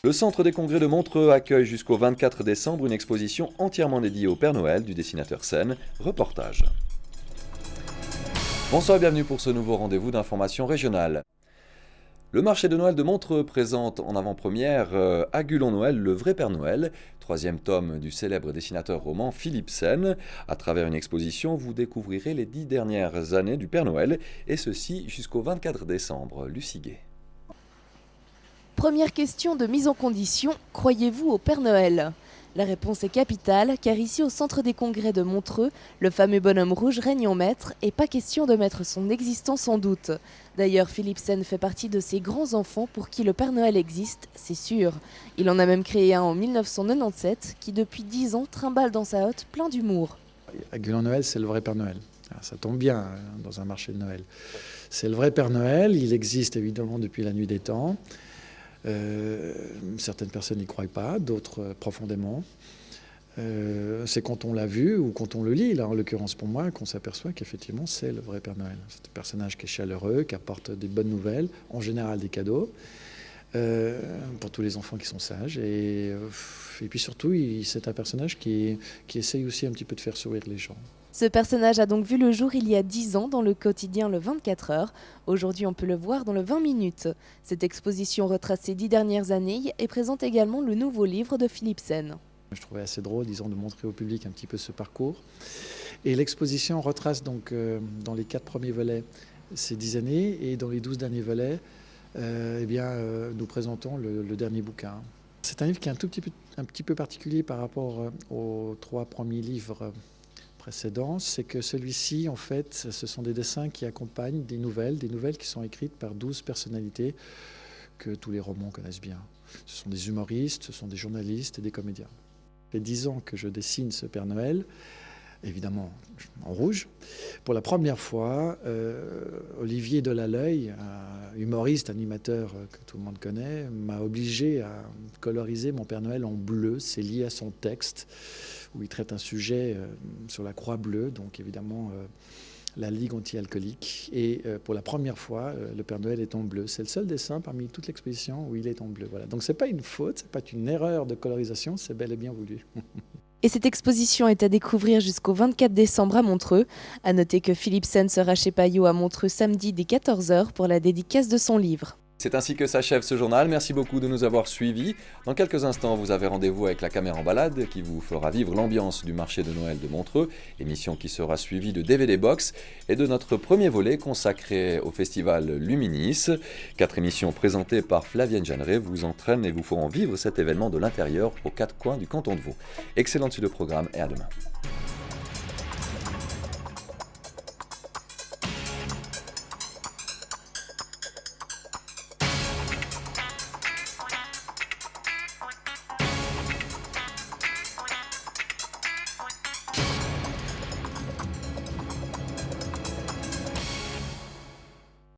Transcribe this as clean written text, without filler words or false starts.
Le Centre des Congrès de Montreux accueille jusqu'au 24 décembre une exposition entièrement dédiée au Père Noël du dessinateur Sen. Reportage. Bonsoir et bienvenue pour ce nouveau rendez-vous d'information régionale. Le marché de Noël de Montreux présente en avant-première Agulon Noël, le vrai Père Noël, troisième tome du célèbre dessinateur roman Philippe Sen. À travers une exposition, vous découvrirez les 10 dernières années du Père Noël, et ceci jusqu'au 24 décembre. Lucie Gay. Première question de mise en condition, croyez-vous au Père Noël ? La réponse est capitale, car ici au Centre des Congrès de Montreux, le fameux bonhomme rouge règne en maître et pas question de mettre son existence en doute. D'ailleurs, Philippe Sen fait partie de ces grands enfants pour qui le Père Noël existe, c'est sûr. Il en a même créé un en 1997 qui depuis 10 ans trimballe dans sa hotte plein d'humour. Agulon Noël, c'est le vrai Père Noël. Alors, ça tombe bien dans un marché de Noël. C'est le vrai Père Noël, il existe évidemment depuis la nuit des temps. Certaines personnes n'y croient pas, d'autres profondément. C'est quand on l'a vu ou quand on le lit, là en l'occurrence pour moi, qu'on s'aperçoit qu'effectivement c'est le vrai Père Noël. C'est un personnage qui est chaleureux, qui apporte des bonnes nouvelles, en général des cadeaux, pour tous les enfants qui sont sages. Et puis surtout, c'est un personnage qui essaye aussi un petit peu de faire sourire les gens. Ce personnage a donc vu le jour il y a 10 ans dans le quotidien Le 24 heures. Aujourd'hui, on peut le voir dans le 20 minutes. Cette exposition retrace ces 10 dernières années et présente également le nouveau livre de Philippe Sen. Je trouvais assez drôle, disons, de montrer au public un petit peu ce parcours. Et l'exposition retrace donc dans les 4 premiers volets ces 10 années, et dans les 12 derniers volets, nous présentons le dernier bouquin. C'est un livre qui est un petit peu particulier par rapport aux 3 premiers livres précédents. C'est que celui-ci, en fait, ce sont des dessins qui accompagnent des nouvelles qui sont écrites par 12 personnalités que tous les romans connaissent bien. Ce sont des humoristes, ce sont des journalistes et des comédiens. Ça fait 10 ans que je dessine ce Père Noël, évidemment en rouge. Pour la première fois, Olivier Delalleuil, un humoriste, animateur que tout le monde connaît, m'a obligé à coloriser mon Père Noël en bleu. C'est lié à son texte, où il traite un sujet sur la Croix bleue, donc évidemment la Ligue anti-alcoolique. Et pour la première fois, le Père Noël est en bleu. C'est le seul dessin parmi toute l'exposition où il est en bleu. Voilà. Donc c'est pas une faute, c'est pas une erreur de colorisation, c'est bel et bien voulu. Et cette exposition est à découvrir jusqu'au 24 décembre à Montreux. À noter que Philippe Sen sera chez Payot à Montreux samedi dès 14 h pour la dédicace de son livre. C'est ainsi que s'achève ce journal. Merci beaucoup de nous avoir suivis. Dans quelques instants, vous avez rendez-vous avec la caméra en balade qui vous fera vivre l'ambiance du marché de Noël de Montreux, émission qui sera suivie de DVD Box et de notre premier volet consacré au festival Luminis. 4 émissions présentées par Flavienne Jeanneret vous entraînent et vous feront vivre cet événement de l'intérieur aux 4 coins du canton de Vaud. Excellente suite de programme et à demain.